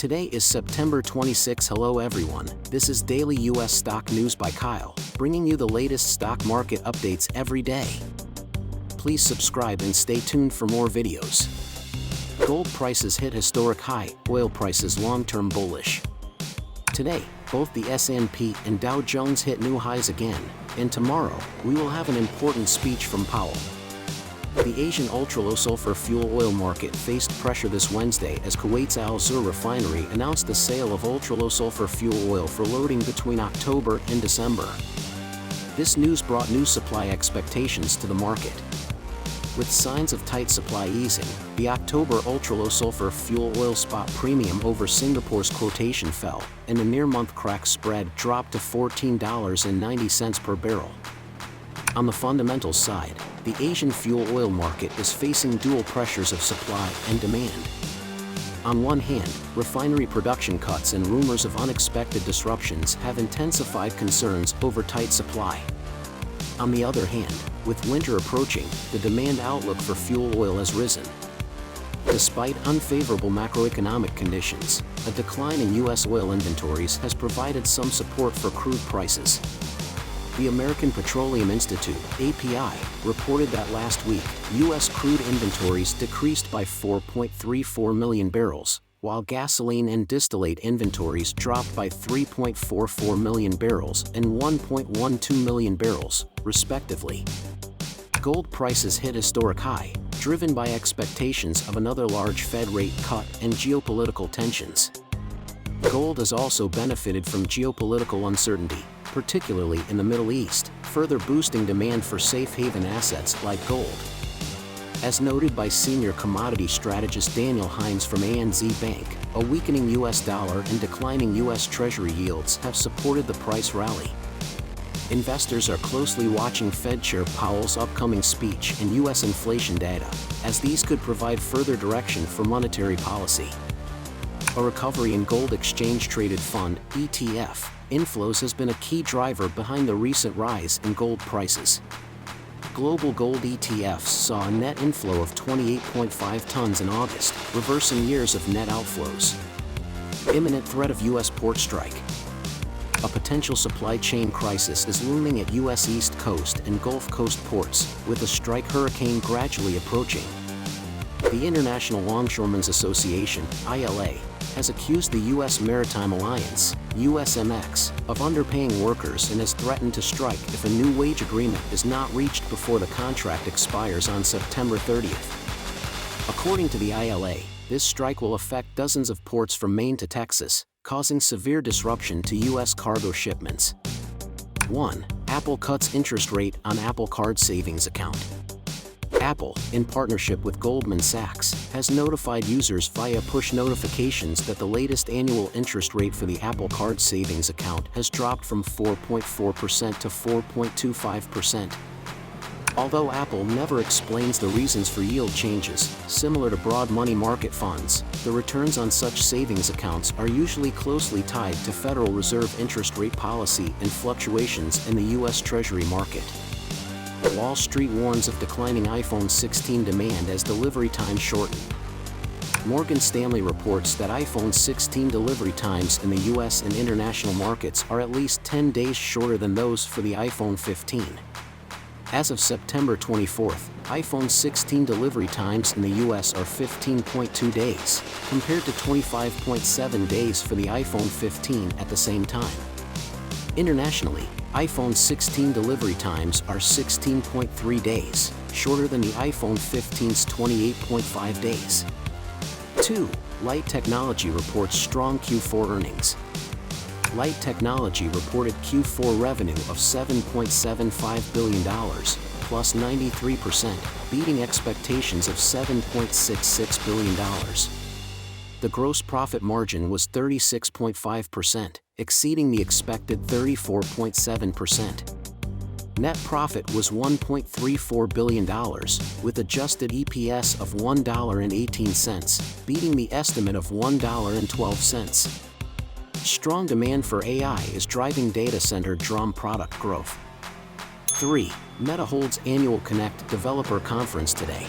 Today is September 26. Hello everyone, this is Daily US Stock News by Kyle, bringing you the latest stock market updates every day. Please subscribe and stay tuned for more videos. Gold prices hit historic high, oil prices long-term bullish. Today, both the S&P and Dow Jones hit new highs again, and tomorrow, we will have an important speech from Powell. The Asian ultra-low-sulfur fuel oil market faced pressure this Wednesday as Kuwait's Al Zour refinery announced the sale of ultra-low-sulfur fuel oil for loading between October and December. This news brought new supply expectations to the market. With signs of tight supply easing, the October ultra-low-sulfur fuel oil spot premium over Singapore's quotation fell, and the near-month crack spread dropped to $14.90 per barrel. On the fundamentals side, the Asian fuel oil market is facing dual pressures of supply and demand. On one hand, refinery production cuts and rumors of unexpected disruptions have intensified concerns over tight supply. On the other hand, with winter approaching, the demand outlook for fuel oil has risen. Despite unfavorable macroeconomic conditions, a decline in U.S. oil inventories has provided some support for crude prices. The American Petroleum Institute, API, reported that last week, U.S. crude inventories decreased by 4.34 million barrels, while gasoline and distillate inventories dropped by 3.44 million barrels and 1.12 million barrels, respectively. Gold prices hit historic high, driven by expectations of another large Fed rate cut and geopolitical tensions. Gold has also benefited from geopolitical uncertainty, particularly in the Middle East, further boosting demand for safe haven assets like gold. As noted by senior commodity strategist Daniel Hines from ANZ Bank, a weakening U.S. dollar and declining U.S. Treasury yields have supported the price rally. Investors are closely watching Fed Chair Powell's upcoming speech and U.S. inflation data, as these could provide further direction for monetary policy. A recovery in gold exchange-traded fund (ETF) inflows has been a key driver behind the recent rise in gold prices. Global gold ETFs saw a net inflow of 28.5 tons in August, reversing years of net outflows. Imminent threat of U.S. port strike. A potential supply chain crisis is looming at U.S. East Coast and Gulf Coast ports, with a strike hurricane gradually approaching. The International Longshoremen's Association, ILA, has accused the U.S. Maritime Alliance, USMX, of underpaying workers and has threatened to strike if a new wage agreement is not reached before the contract expires on September 30th. According to the ILA, this strike will affect dozens of ports from Maine to Texas, causing severe disruption to U.S. cargo shipments. 1. Apple cuts interest rate on Apple Card savings account. Apple, in partnership with Goldman Sachs, has notified users via push notifications that the latest annual interest rate for the Apple Card savings account has dropped from 4.4% to 4.25%. Although Apple never explains the reasons for yield changes, similar to broad money market funds, the returns on such savings accounts are usually closely tied to Federal Reserve interest rate policy and fluctuations in the U.S. Treasury market. Wall Street warns of declining iPhone 16 demand as delivery times shorten. Morgan Stanley reports that iPhone 16 delivery times in the US and international markets are at least 10 days shorter than those for the iPhone 15. As of September 24th, iPhone 16 delivery times in the US are 15.2 days, compared to 25.7 days for the iPhone 15 at the same time. Internationally, iPhone 16 delivery times are 16.3 days, shorter than the iPhone 15's 28.5 days. 2. Light Technology reports strong Q4 earnings. Light Technology reported Q4 revenue of $7.75 billion, plus 93%, beating expectations of $7.66 billion. The gross profit margin was 36.5%, exceeding the expected 34.7%. Net profit was $1.34 billion, with adjusted EPS of $1.18, beating the estimate of $1.12. Strong demand for AI is driving data center DRAM product growth. 3. Meta holds annual Connect Developer Conference today.